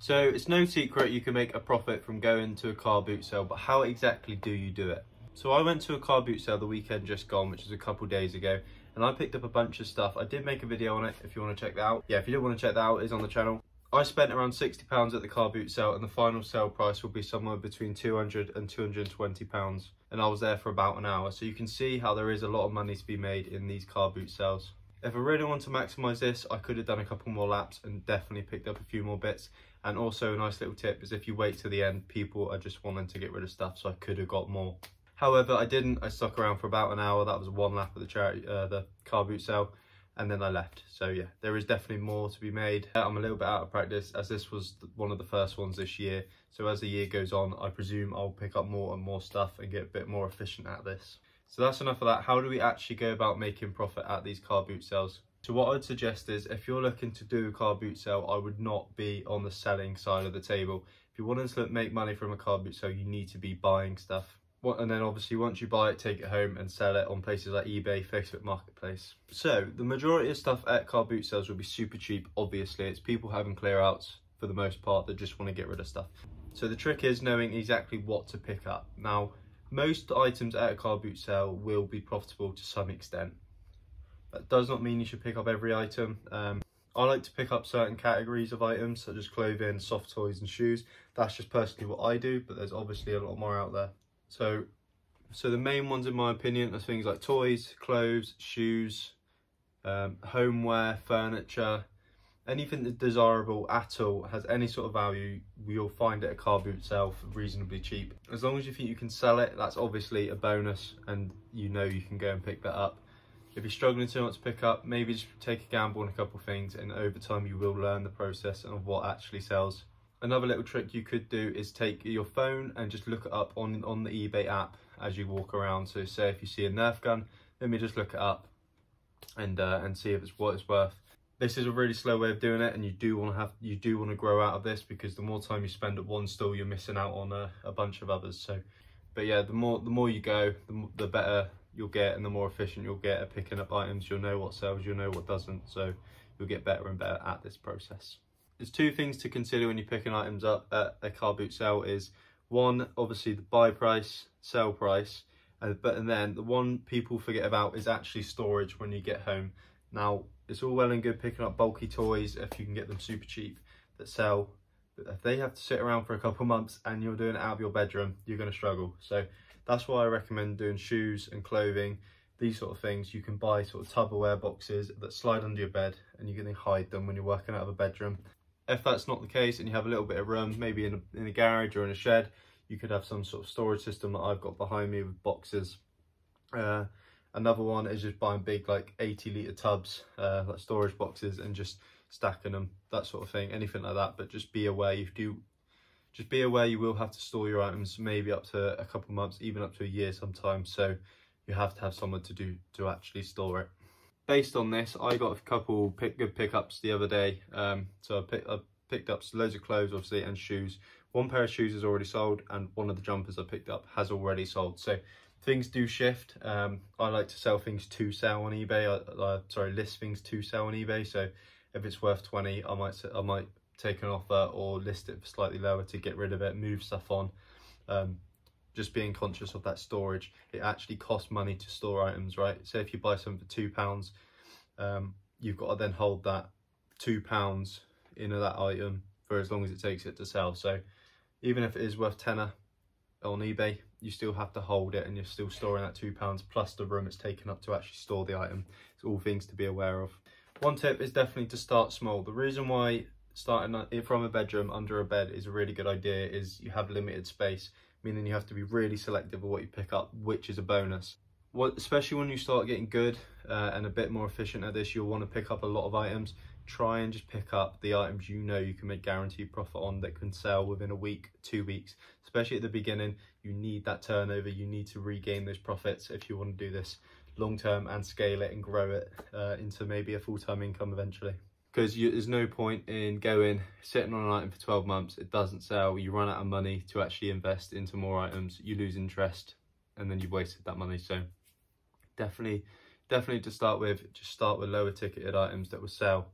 So it's no secret you can make a profit from going to a car boot sale, but how exactly do you do it? So I went to a car boot sale the weekend just gone, which was a couple days ago, and I picked up a bunch of stuff. I did make a video on it if you want to check that out. Yeah, if you don't want to check that out, it's on the channel. I spent around £60 at the car boot sale, and the final sale price will be somewhere between £200 and £220, and I was there for about an hour. So you can see how there is a lot of money to be made in these car boot sales. If I really want to maximise this, I could have done a couple more laps and definitely picked up a few more bits. And also a nice little tip is if you wait to the end, people are just wanting to get rid of stuff, so I could have got more. However, I didn't. I stuck around for about an hour. That was one lap of the car boot sale, and then I left. So yeah, there is definitely more to be made. I'm a little bit out of practice as this was one of the first ones this year. So as the year goes on, I presume I'll pick up more and more stuff and get a bit more efficient at this. So that's enough of that. How do we actually go about making profit at these car boot sales? So what I'd suggest is if you're looking to do a car boot sale, I would not be on the selling side of the table. If you want to make money from a car boot sale, you need to be buying stuff. And then obviously once you buy it, take it home and sell it on places like eBay, Facebook Marketplace. So the majority of stuff at car boot sales will be super cheap. Obviously, it's people having clear outs for the most part that just want to get rid of stuff. So the trick is knowing exactly what to pick up. Now, most items at a car boot sale will be profitable to some extent. That does not mean you should pick up every item. I like to pick up certain categories of items such as clothing, soft toys and shoes. That's just personally what I do, but there's obviously a lot more out there. So the main ones in my opinion are things like toys, clothes, shoes, homeware, furniture, anything that's desirable at all, has any sort of value, you'll find at a car boot sale for reasonably cheap. As long as you think you can sell it, that's obviously a bonus and you know you can go and pick that up. If you're struggling too much to pick up, maybe just take a gamble on a couple of things, and over time you will learn the process of what actually sells. Another little trick you could do is take your phone and just look it up on the eBay app as you walk around. So say if you see a Nerf gun, let me just look it up and see if it's what it's worth. This is a really slow way of doing it, and you do want to grow out of this, because the more time you spend at one store, you're missing out on a bunch of others. So, but yeah, the more you go, the better you'll get, and the more efficient you'll get at picking up items. You'll know what sells, you'll know what doesn't, so you'll get better and better at this process. There's two things to consider when you're picking items up at a car boot sale. Is one, obviously the buy price, sell price, and then the one people forget about is actually storage when you get home. Now, it's all well and good picking up bulky toys if you can get them super cheap that sell, but if they have to sit around for a couple of months and you're doing it out of your bedroom, you're going to struggle. So that's why I recommend doing shoes and clothing, these sort of things. You can buy sort of Tupperware boxes that slide under your bed, and you can hide them when you're working out of a bedroom. If that's not the case and you have a little bit of room, maybe in a garage or in a shed, you could have some sort of storage system that I've got behind me with boxes. Another one is just buying big, like 80-litre tubs, like storage boxes, and just stacking them, that sort of thing, anything like that. But just be aware you will have to store your items maybe up to a couple of months, even up to a year sometimes. So you have to have someone to actually store it. Based on this, I got a couple good pickups the other day. So I picked up loads of clothes, obviously, and shoes. One pair of shoes is already sold, and one of the jumpers I picked up has already sold. So things do shift. I like to sell things to sell on eBay. List things to sell on eBay. So if it's worth 20, I might take an offer or list it for slightly lower to get rid of it, move stuff on. Just being conscious of that storage. It actually costs money to store items, right? So if you buy something for £2, you've got to then hold that £2 in that item for as long as it takes it to sell. So even if it is worth tenner on eBay, you still have to hold it, and you're still storing that £2 plus the room it's taken up to actually store the item. It's all things to be aware of. One tip is definitely to start small. The reason why starting from a bedroom under a bed is a really good idea is you have limited space, meaning you have to be really selective of what you pick up, which is a bonus. Especially when you start getting good and a bit more efficient at this, you'll want to pick up a lot of items. Try and just pick up the items you know you can make guaranteed profit on, that can sell within a week, 2 weeks. Especially at the beginning, you need that turnover. You need to regain those profits if you want to do this long term and scale it and grow it into maybe a full-time income eventually. Because there's no point in sitting on an item for 12 months, it doesn't sell, you run out of money to actually invest into more items, you lose interest, and then you've wasted that money. So definitely to start with, just start with lower ticketed items that will sell.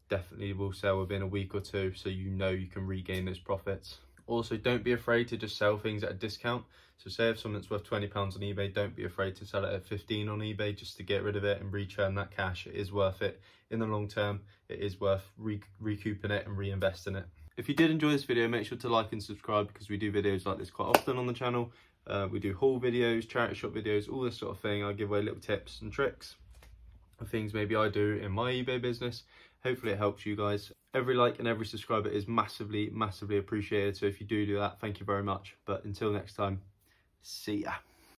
definitely will sell within a week or two, so you know you can regain those profits. Also, don't be afraid to just sell things at a discount. So say if something's worth £20 on eBay, don't be afraid to sell it at 15 on eBay just to get rid of it and return that cash. It is worth it in the long term. It is worth recouping it and reinvesting it. If you did enjoy this video, make sure to like and subscribe, because we do videos like this quite often on the channel. We do haul videos, charity shop videos, all this sort of thing. I give away little tips and tricks of things maybe I do in my eBay business. Hopefully it helps you guys. Every like and every subscriber is massively, massively appreciated. So if you do that, thank you very much. But until next time, see ya.